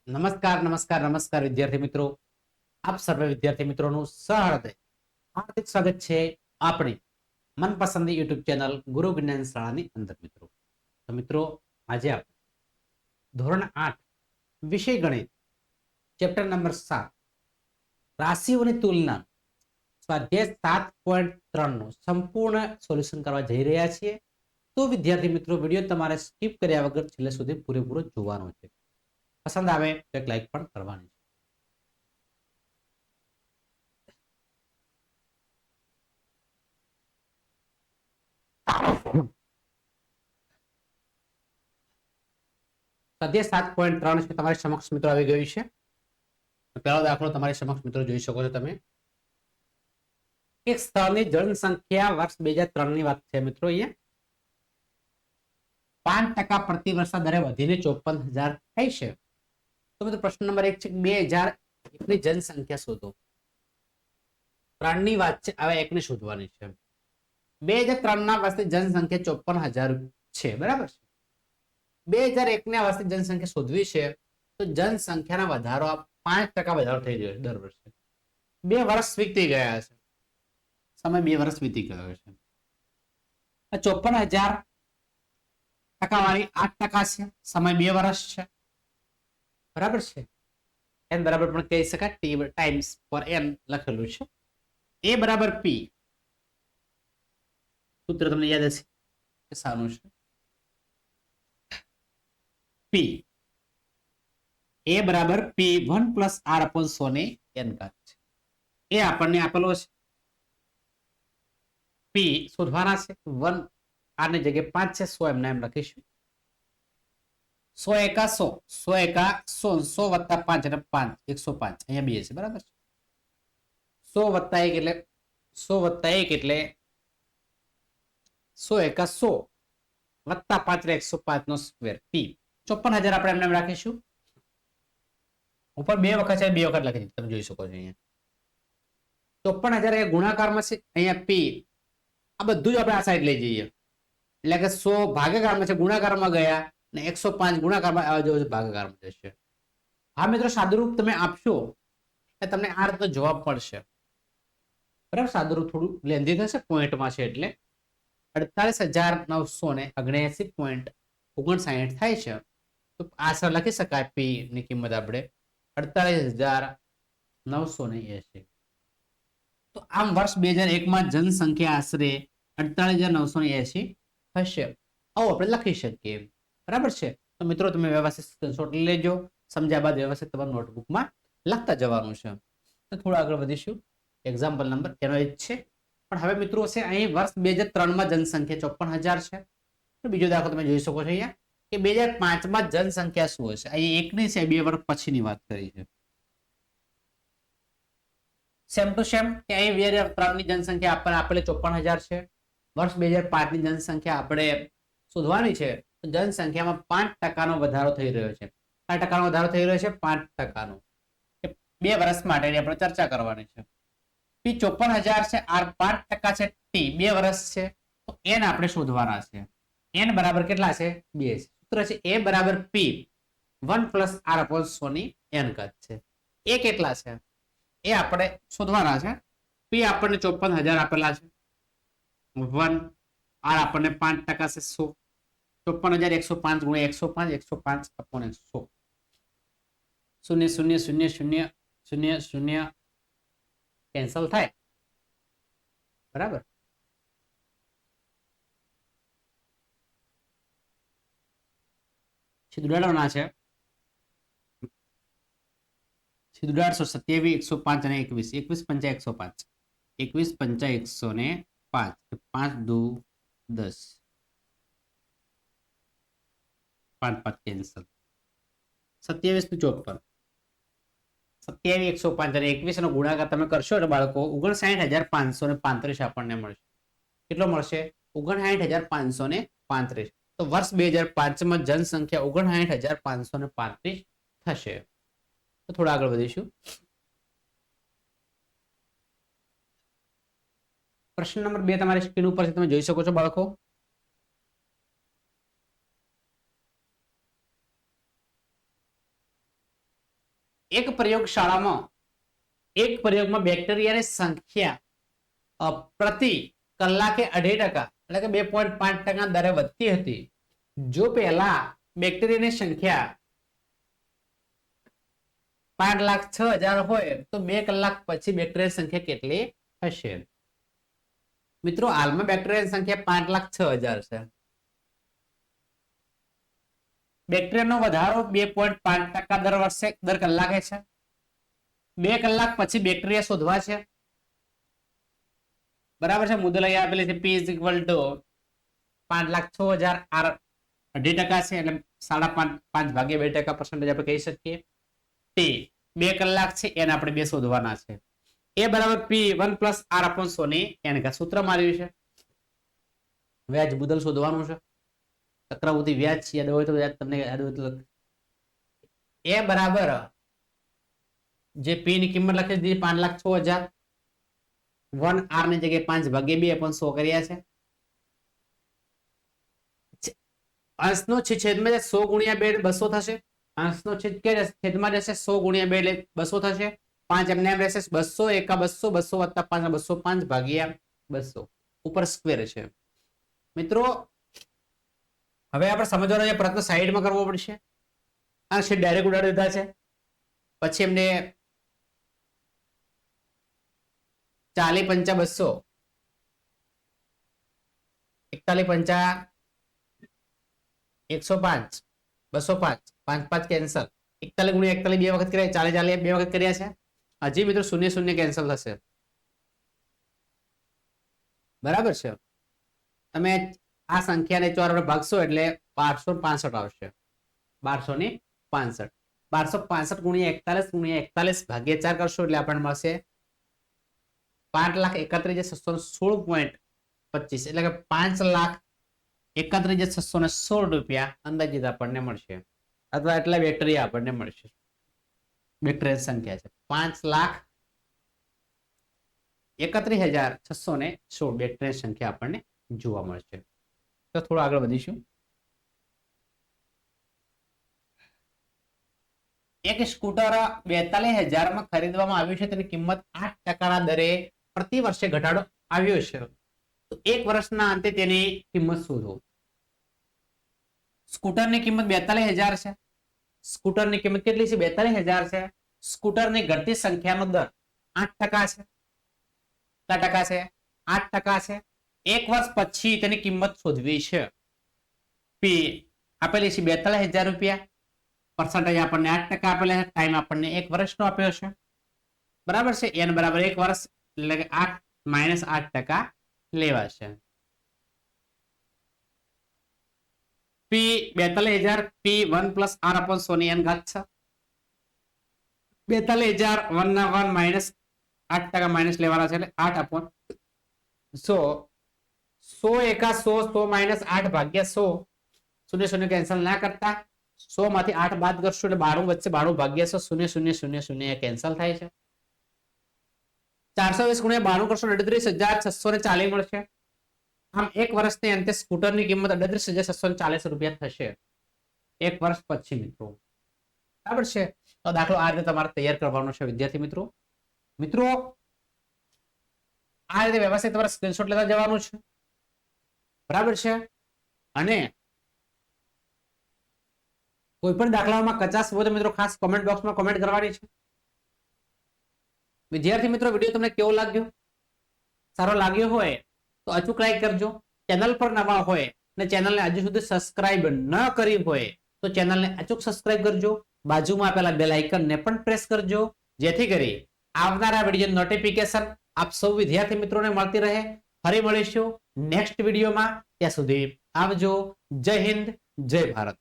નમસ્કાર નમસ્કાર નમસ્કાર વિદ્યાર્થી મિત્રો, આપ સર્વે વિદ્યાર્થી મિત્રોનું સહૃદય હાર્દિક સ્વાગત છે આપણી મનપસંદ યુટ્યુબ ચેનલ ગુરુ જ્ઞાન શાળાની અંદર. મિત્રો આજે આપણે ધોરણ 8 વિષય ગણિત ચેપ્ટર નંબર 7 રાશિઓની તુલના સ્વાધ્યાય 7.3 નું સંપૂર્ણ સોલ્યુશન કરવા જઈ રહ્યા છીએ. તો વિદ્યાર્થી મિત્રો, વિડીયો તમારે સ્કીપ કર્યા વગર છેલ્લે સુધી પૂરેપૂરો જોવાનો છે. પસંદ આવે તો એક લાઈક પણ કરવાની છે. સ્વાધ્યાય 7.3 છે તમારી સમક્ષ મિત્રો આવી ગયું છે. પહેલો દાખલો તમારી સમક્ષ મિત્રો જોઈ શકો છો તમે. એક સ્થળની જનસંખ્યા વર્ષ 2003 ની વાત છે મિત્રો. અહીંયા 5% પ્રતિ વર્ષ દરે વધીને 54,000 થઈ છે. તો મિત્રો પ્રશ્ન નંબર 1 છે 2001 ની જનસંખ્યા શોધો. 3 ની વાત છે, હવે 1 ને શોધવાની છે. 2003 ના વર્ષની જનસંખ્યા 54,000 છે, બરાબર છે. 2001 ના વર્ષની જનસંખ્યા શોધવી છે તો જનસંખ્યાના વધારો 5% વધારો થઈ રહ્યો છે દર વર્ષે. 2 વર્ષ વીતી ગયા છે, સમય 2 વર્ષ વીતી ગયો છે. 54,000 ટકાવારી 8% છે, સમય 2 વર્ષ છે, બરાબર છે. n બરાબર પણ કહી શકાય, t ટાઈમ્સ પર n લખેલું છે. a બરાબર p, સૂત્ર તમને યાદ હશે કે શાનું છે? p a બરાબર p 1 પ્લસ r અપોન 100 ની n ઘાત છે. એ આપણને આપેલો છે. p શોધવાના છે. 1 r ની જગ્યાએ 5 છે, 100 એમના એમ લખીશું. 100 એકા 100, 100 એકા 100, 100 વત્તા 5 એટલે 5, 105. અહીંયા 2 છે, બરાબર છે. 100 વત્તા 1 એટલે 100 વત્તા 1 એટલે 100 એકા 100 વત્તા 5 એટલે 105 નો સ્ક્વેર. p 54,000 આપણે એમને રાખીશું. ઉપર 2 વખત છે, 2 વખત લખી દીધું, તમે જોઈ શકો છો અહીંયા. 54,000 એ ગુણાકારમાં છે, અહીંયા p. આ બધું જ આપણે આ સાઈડ લઈ જઈએ એટલે કે 100 ભાગાકારમાં છે, ગુણાકારમાં ગયા ને 105 ગુણાકારમાં આવવા જેવો ભાગાકારમાં જશે. હા મિત્રો, સાદુરૂપ તમે આપશો એટલે તમને આ રીતનો જવાબ મળશે, બરાબર. સાદુરૂપ થોડું લેન્ધી થશે, પોઈન્ટમાં છે એટલે 48,979.59 થાય છે. તો આન્સર લખી શકાય p ની કિંમત આપણે 48,980. તો આમ વર્ષ 2001 માં જનસંખ્યા આશરે 48,980 હશે. આવું આપણે લખી શકીએ, બરાબર છે. તો મિત્રો તમે વ્યવસ્થિત સ્ક્રીનશોટ લઈ લેજો. સમજ્યા બાદ વ્યવસ્થિત તમારા નોટબુકમાં લખતા જવાનું છે. તો થોડું આગળ વધીશું. એક્ઝામ્પલ નંબર એનો જ છે, પણ હવે મિત્રો છે અહીં વર્ષ 2003 માં જનસંખ્યા 54,000 છે. તો બીજો દાખલો તમે જોઈ શકો છો અહીંયા કે 2005 માં જનસંખ્યા શું હશે. અહીં 1 ની છે, 2 વર્ષ પછીની વાત કરી છે. સેમ ટુ સેમ કે અહીં 2003 ની જનસંખ્યા આપણને આપેલી 54,000 છે. વર્ષ 2005 ની જનસંખ્યા આપણે શોધવાની છે. તો જનસંખ્યામાં 5% નો વધારો થઈ રહ્યો છે. 5% નો વધારો થઈ રહ્યો છે, 5%. 2 વર્ષ માટેની આપણે ચર્ચા કરવાની છે. p 54,000 છે, r 5% છે, t 2 વર્ષ છે. તો n આપણે શોધવાના છે. n બરાબર કેટલા છે? 2 છે. સૂત્ર છે a બરાબર p 1 પ્લસ r અપોન 100 ની n ઘાત છે. એ કેટલા છે એ આપણે શોધવાના છે. p આપણને 54,000 આપેલા છે. 1 r આપણને 5% છે, 100. 54,105 ગુણ્યા 105, 105 અપોન 100. 0 0 0 0 0 0 કેન્સલ થાય, બરાબર. ઉડાડવાના છે. 27, 105 અને 21. 21 5 105. 21 5 105. 5 2 10. 5 5 કેન્સલ. 27 નું 54. 27, 105 અને 21 નો ગુણાકાર તમે કરશો એટલે બાળકો 59,535 આપણને મળશે. કેટલો મળશે? 59,535. તો વર્ષ 2005 માં જનસંખ્યા 59,535 થશે. તો થોડા આગળ વધીશું. પ્રશ્ન નંબર 2 તમારી સ્ક્રીન ઉપર છે, તમે જોઈ શકો છો બાળકો. એક પ્રયોગશાળામાં એક પ્રયોગમાં બેક્ટેરિયાની સંખ્યા પ્રતિ કલાકે 2.5% એટલે કે 2.5% દરે વધતી હતી. જો પહેલા બેક્ટેરિયાની સંખ્યા 5,06,000 હોય તો 2 કલાક પછી બેક્ટેરિયાની સંખ્યા કેટલી હશે? મિત્રો હાલમાં બેક્ટેરિયાની સંખ્યા 5,06,000 છે. બેક્ટેરિયાનો વધારો 2.5% દર વર્ષે દર કલાકે છે. 2 કલાક પછી બેક્ટેરિયા શોધવા છે. બરાબર છે. મુદ્દો લઈ આપેલી છે P = 5,06,000 R 2.5% છે એટલે 5.5 ભાગ્યા 2% percentage આપણે કહી શકીએ. T 2 કલાક છે એને આપણે 2 શોધવાના છે. A બરાબર P1 + R/100 ની n ઘાત સૂત્ર માર્યું છે. વ્યાજ બદલ શોધવાનું છે. ચક્રવૃદ્ધિ વ્યાજ યાદ હોય તો વ્યાજ તમને યાદ હોય તો A બરાબર જે P ની કિંમત લખી દીધી 5,06,000 1 R ની જગ્યાએ 5/2/100 કર્યા છે. અંશનો છેદમાં 100 ગુણ્યા 2 200 થશે. અંશનો છેદમાં જશે 100 ગુણ્યા 2 એટલે 200 થશે. 5 એમને એમ રહેશે 200 × 200 200 + 5 205 ભાગ્યા 200 ઉપર સ્ક્વેર છે. મિત્રો હવે આપણે સમજવાનો છે પ્રશ્ન સાઈડમાં કરવો પડશે. આ છે ડાયરેક્ટ ઉડાડી દીધા છે. પછી એમને 40 × 5 200 41 × 5 105 205 5 5 કેન્સલ 41 × 41 બે વખત કર્યા 40 બે વખત કર્યા છે. હજી મિત્રો 0 0 કેન્સલ થશે. બરાબર છે. તમે આ સંખ્યાને 4 વડે ભાગશો એટલે 1265 આવશે. 1265 1265 × 41 × 41 ભાગ્યા 4 કરશો એટલે આપણને મળશે 5,31,616.25 એટલે કે 5,31,616 રૂપિયા અંદાજિત આપણને મળશે. અથવા એટલા બેક્ટેરિયા આપણને મળશે. બેક્ટેરિયા સંખ્યા છે 5,31,616 બેક્ટેરિયા સંખ્યા આપણને જોવા મળશે. તો થોડું આગળ વધીશું. એક સ્કૂટર 42,000 માં ખરીદવામાં આવ્યું છે. તેની કિંમત 8% દરે પ્રતિ વર્ષે ઘટાડો આવ્યો છે. તો એક વર્ષના અંતે તેની કિંમત શોધો. સ્કૂટરની કિંમત 42,000 છે. સ્કૂટરની કિંમત કેટલી છે? 42,000 છે. સ્કૂટરની ઘટતી સંખ્યાનો દર 8% છે. કેટલા ટકા છે? 8% છે. એક વર્ષ પછી તેની કિંમત શોધવી છે. P આપેલી છે 42,000 રૂપિયા. percentage આપણને 8% આપેલા છે. ટાઈમ આપણને 1 વર્ષનો આપ્યો છે. બરાબર છે. n બરાબર 1 વર્ષ એટલે કે 8 - 8% લેવાશે. P 42,000 P1 + R/100 ની n ઘાત છે. 42,000 1 ના 1 -8% માઇનસ લેવાના છે એટલે 8/100 100 એકા 100 100 - 8 ભાગ્યા 100 0 0 કેન્સલ ના કરતા 100 માંથી 8 બાદ કરશો એટલે 92 વચ્ચે 92 ભાગ્યા 100 0 0 0 0 કેન્સલ થાય છે. 420 × 92 કરશો 38,640 મળશે. આમ એક વર્ષની અંતે સ્કૂટરની કિંમત 38,640 રૂપિયા થશે. એક વર્ષ પછી મિત્રો. બરાબર છે. તો દાખલો આ રીતે તમારે તૈયાર કરવાનો છે વિદ્યાર્થી મિત્રો. મિત્રો આ રીતે વ્યવસ્થિત તમારે સ્ક્રીનશોટ લેતા જવાનું છે. બરાબર છે. અને કોઈ પણ દાખલામાં કચાશ હોય તો મિત્રો ખાસ કોમેન્ટ બોક્સમાં કોમેન્ટ કરવાની છે. વિદ્યાર્થી મિત્રો વિડીયો તમને કેવો લાગ્યો? સારો લાગ્યો હોય તો અચૂક લાઈક કરજો. ચેનલ પર નવા હોય અને ચેનલને હજુ સુધી સબસ્ક્રાઇબ ન કરી હોય તો ચેનલને અચૂક સબસ્ક્રાઇબ કરજો. બાજુમાં આપેલા બેલ આઇકનને પણ પ્રેસ કરજો જેથી કરી આવનારા વિડીયો નોટિફિકેશન આપ સૌ વિદ્યાર્થી મિત્રોને મળતી રહે. ફરી મળીશું નેક્સ્ટ વિડીયોમાં. ત્યાં સુધી આવજો. જય હિન્દ, જય ભારત.